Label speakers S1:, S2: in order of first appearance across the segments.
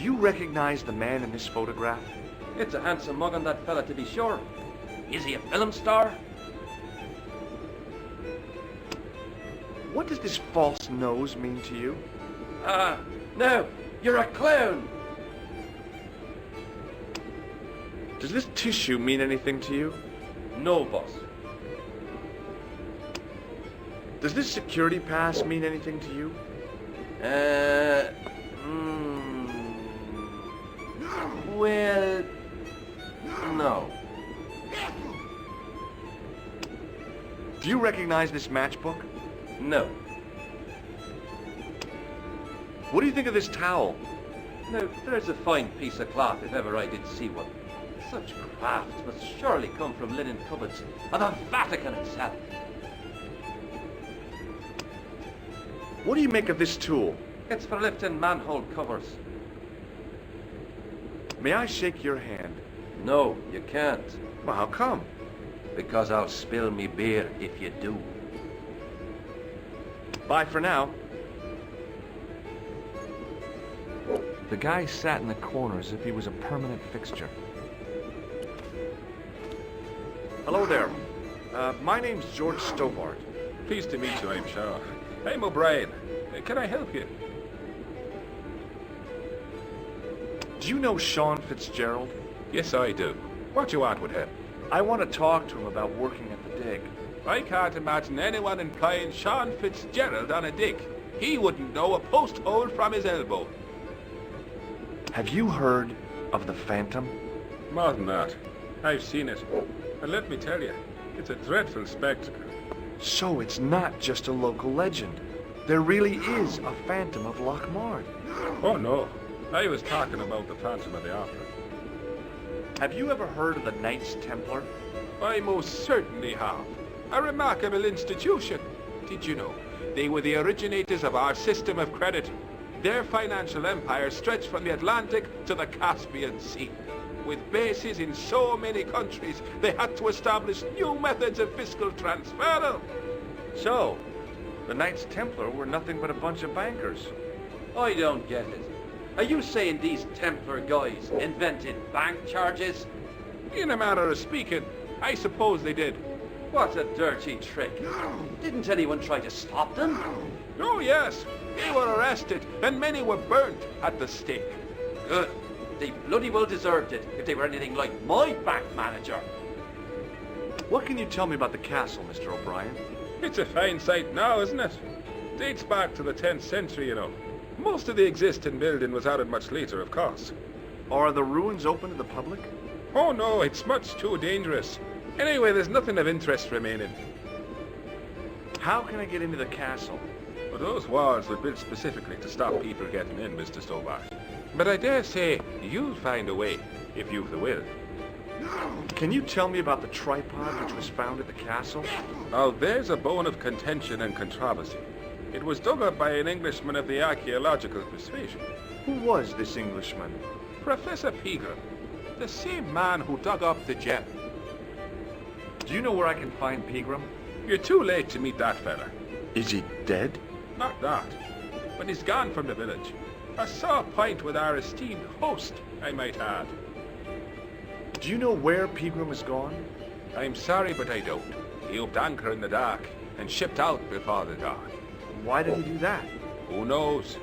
S1: Do you recognize the man in this photograph?
S2: It's a handsome mug on that fella, to be sure. Is he a film star?
S1: What does this false nose mean to you?
S2: No, you're a clown.
S1: Does this tissue mean anything to you?
S2: No, boss.
S1: Does this security pass mean anything to you?
S2: Well, no.
S1: Do you recognize this matchbook?
S2: No.
S1: What do you think of this towel?
S2: Now, there's a fine piece of cloth if ever I did see one. Such craft must surely come from linen cupboards of the Vatican itself.
S1: What do you make of this tool?
S2: It's for lifting manhole covers.
S1: May I shake your hand?
S2: No, you can't.
S1: Well, how come?
S2: Because I'll spill me beer if you do.
S1: Bye for now.
S3: The guy sat in the corner as if he was a permanent fixture.
S1: Hello there. My name's George Stobart.
S4: Pleased to meet you, I'm sure. I'm O'Brien. Can I help you?
S1: Do you know Sean Fitzgerald?
S4: Yes, I do. What do you want with him?
S1: I want to talk to him about working at the dig.
S4: I can't imagine anyone employing Sean Fitzgerald on a dig. He wouldn't know a post hole from his elbow.
S1: Have you heard of the Phantom?
S4: More than that. I've seen it. And let me tell you, it's a dreadful spectacle.
S1: So it's not just a local legend. There really is a Phantom of Lochmard.
S4: Oh, no. I was talking about the Phantom of the Opera.
S1: Have you ever heard of the Knights Templar?
S4: I most certainly have. A remarkable institution. Did you know? They were the originators of our system of credit. Their financial empire stretched from the Atlantic to the Caspian Sea. With bases in so many countries, they had to establish new methods of fiscal transfer.
S1: So, the Knights Templar were nothing but a bunch of bankers.
S2: I don't get it. Are you saying these Templar guys invented bank charges?
S4: In a manner of speaking, I suppose they did.
S2: What a dirty trick. Didn't anyone try to stop them?
S4: Oh, yes. They were arrested, and many were burnt at the stake.
S2: Good. They bloody well deserved it if they were anything like my bank manager.
S1: What can you tell me about the castle, Mr. O'Brien?
S4: It's a fine sight now, isn't it? Dates back to the 10th century, you know. Most of the existing building was added much later, of course.
S1: Are the ruins open to the public?
S4: Oh, no, it's much too dangerous. Anyway, there's nothing of interest remaining.
S1: How can I get into the castle?
S4: Well, those walls were built specifically to stop people getting in, Mr. Stobart. But I dare say you'll find a way, if you've the will.
S1: Can you tell me about the tripod which was found at the castle?
S4: Now, there's a bone of contention and controversy. It was dug up by an Englishman of the archaeological persuasion.
S1: Who was this Englishman?
S4: Professor Pegram, the same man who dug up the gem.
S1: Do you know where I can find Pegram?
S4: You're too late to meet that fella.
S1: Is he dead?
S4: Not that, but he's gone from the village. A sore point with our esteemed host, I might add.
S1: Do you know where Pegram has gone?
S4: I'm sorry, but I don't. He upped anchor in the dark and shipped out before the dawn.
S1: Why did he do that?
S4: Who knows?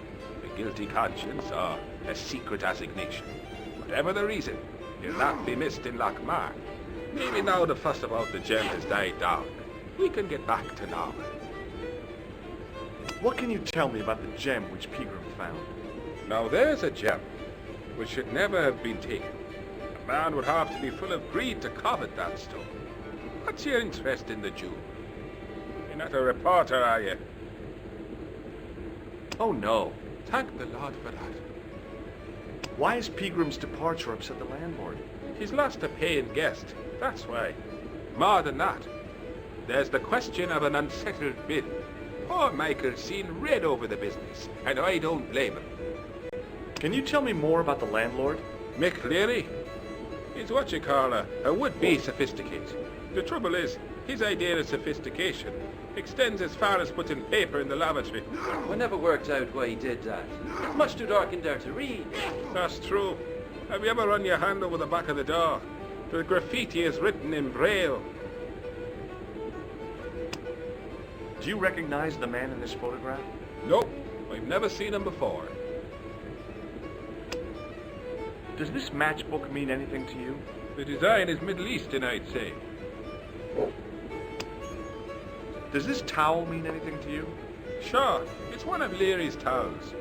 S4: A guilty conscience or a secret assignation. Whatever the reason, he'll not be missed in Lochmar. Maybe now the fuss about the gem has died down, we can get back to normal.
S1: What can you tell me about the gem which Pegram found?
S4: Now there's a gem which should never have been taken. A man would have to be full of greed to covet that stone. What's your interest in the jewel? You're not a reporter, are you?
S1: Oh no.
S4: Thank the Lord for that.
S1: Why has Pegram's departure upset the landlord?
S4: He's lost a paying guest, that's why. More than that, there's the question of an unsettled bill. Poor Michael's seen red over the business, and I don't blame him.
S1: Can you tell me more about the landlord?
S4: Mick Leary? He's what you call a would-be sophisticated. The trouble is, His idea of sophistication extends as far as putting paper in the lavatory.
S2: I never worked out why he did that. It's much too dark in there to read.
S4: That's true. Have you ever run your hand over the back of the door? The graffiti is written in Braille.
S1: Do you recognize the man in this photograph?
S4: Nope, I've never seen him before.
S1: Does this matchbook mean anything to you?
S4: The design is Middle Eastern, I'd say.
S1: Does this towel mean anything to you?
S4: Sure, it's one of Leary's towels.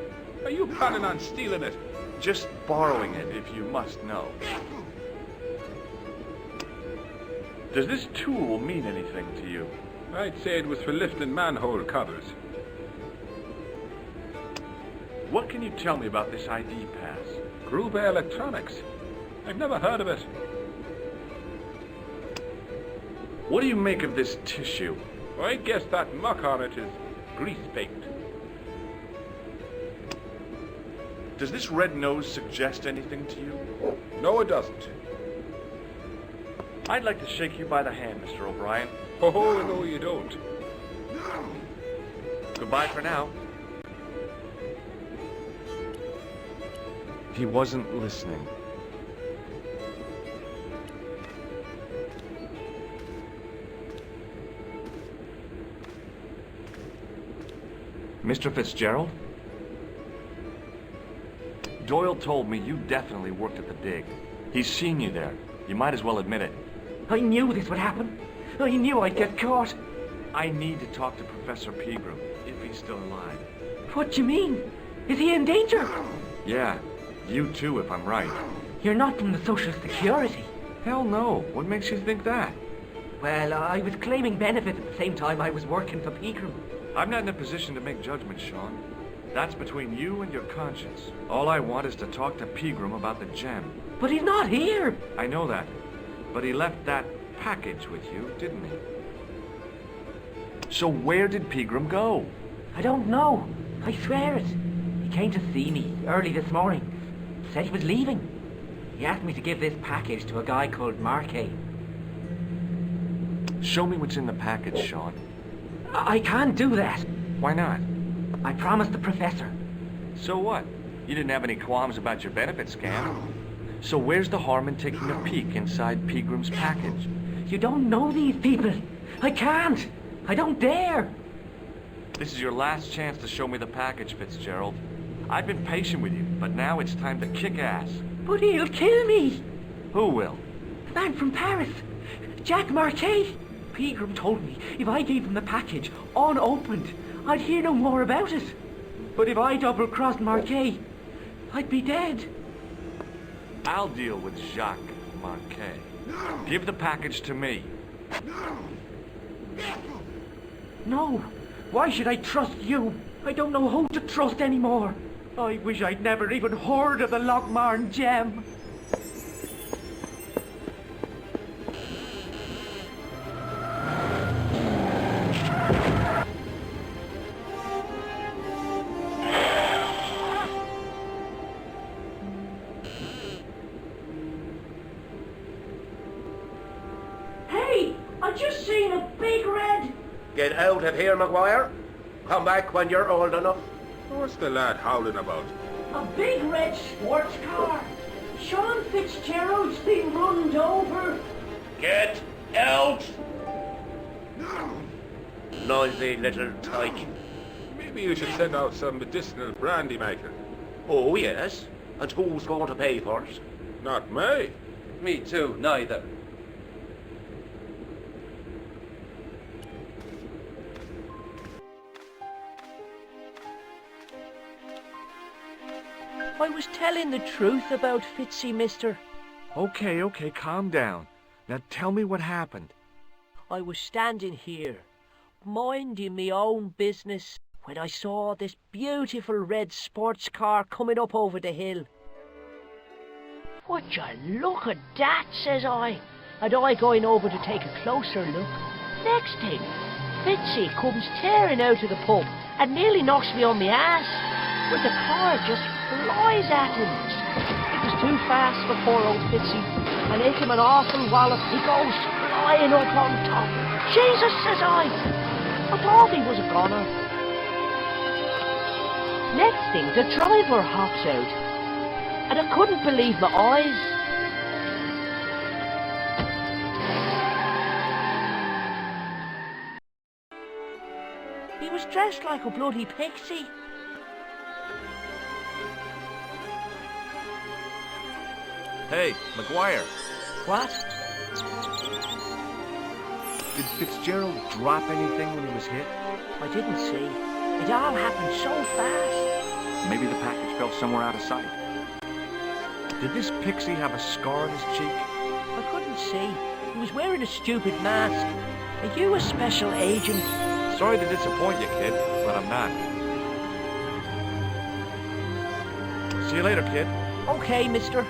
S4: Are you planning on stealing it?
S1: Just borrowing it, if you must know. Does this tool mean anything to you?
S4: I'd say it was for lifting manhole covers.
S1: What can you tell me about this ID pass?
S4: Gruber Electronics. I've never heard of it.
S1: What do you make of this tissue?
S4: I guess that muck on it is grease-baked.
S1: Does this red nose suggest anything to you?
S4: No, it doesn't.
S1: I'd like to shake you by the hand, Mr. O'Brien.
S4: Oh, no, you don't.
S1: Goodbye for now. He wasn't listening. Mr. Fitzgerald? Doyle told me you definitely worked at the dig. He's seen you there. You might as well admit it.
S5: I knew this would happen. I knew I'd get caught.
S1: I need to talk to Professor Pegram, if he's still alive.
S5: What do you mean? Is he in danger?
S1: Yeah, you too, if I'm right.
S5: You're not from the Social Security.
S1: Hell no. What makes you think that?
S5: Well, I was claiming benefit at the same time I was working for Pegram.
S1: I'm not in a position to make judgments, Sean. That's between you and your conscience. All I want is to talk to Pegram about the gem.
S5: But he's not here.
S1: I know that. But he left that package with you, didn't he? So where did Pegram go?
S5: I don't know. I swear it. He came to see me early this morning. Said he was leaving. He asked me to give this package to a guy called Marquet.
S1: Show me what's in the package, Sean.
S5: I can't do that.
S1: Why not?
S5: I promised the professor.
S1: So what? You didn't have any qualms about your benefit scam. So where's the harm in taking a peek inside Pegram's package?
S5: You don't know these people. I can't. I don't dare.
S1: This is your last chance to show me the package, Fitzgerald. I've been patient with you, but now it's time to kick ass.
S5: But he'll kill me.
S1: Who will?
S5: The man from Paris. Jack Marquet. Pegram told me if I gave him the package unopened, I'd hear no more about it. But if I double-crossed Marquet, I'd be dead.
S1: I'll deal with Jacques Marquet. Give the package to me.
S5: No. Why should I trust you? I don't know who to trust anymore. I wish I'd never even heard of the Lochmarn gem. Hey! I just seen a big red...
S6: Get out of here, Maguire. Come back when you're old enough.
S4: What's the lad howling about?
S5: A big red sports car. Sean Fitzgerald's been runned over.
S6: Get out! Noisy little tyke.
S4: Maybe you should send out some medicinal brandy, Michael.
S6: Oh, yes. And who's going to pay for it?
S4: Not me.
S2: Me too, neither.
S5: I was telling the truth about Fitzy, mister.
S1: Okay, calm down. Now tell me what happened.
S5: I was standing here, minding me own business, when I saw this beautiful red sports car coming up over the hill. Would you look at that, says I, and I going over to take a closer look. Next thing, Fitzy comes tearing out of the pub and nearly knocks me on the ass, but the car just flies at him. It was too fast for poor old Fitzy, and hit him an awful wallop. He goes flying up on top. Jesus, says I. I thought he was a goner. Next thing, the driver hops out, and I couldn't believe my eyes. He was dressed like a bloody pixie.
S3: Hey, McGuire,
S5: What?
S3: did Fitzgerald drop anything when he was hit?
S5: I didn't see. It all happened so fast.
S3: Maybe the package fell somewhere out of sight. Did this pixie have a scar on his cheek?
S5: I couldn't see. He was wearing a stupid mask. Are you a special agent?
S3: Sorry to disappoint you, kid, but I'm not. See you later, kid.
S5: Okay, mister.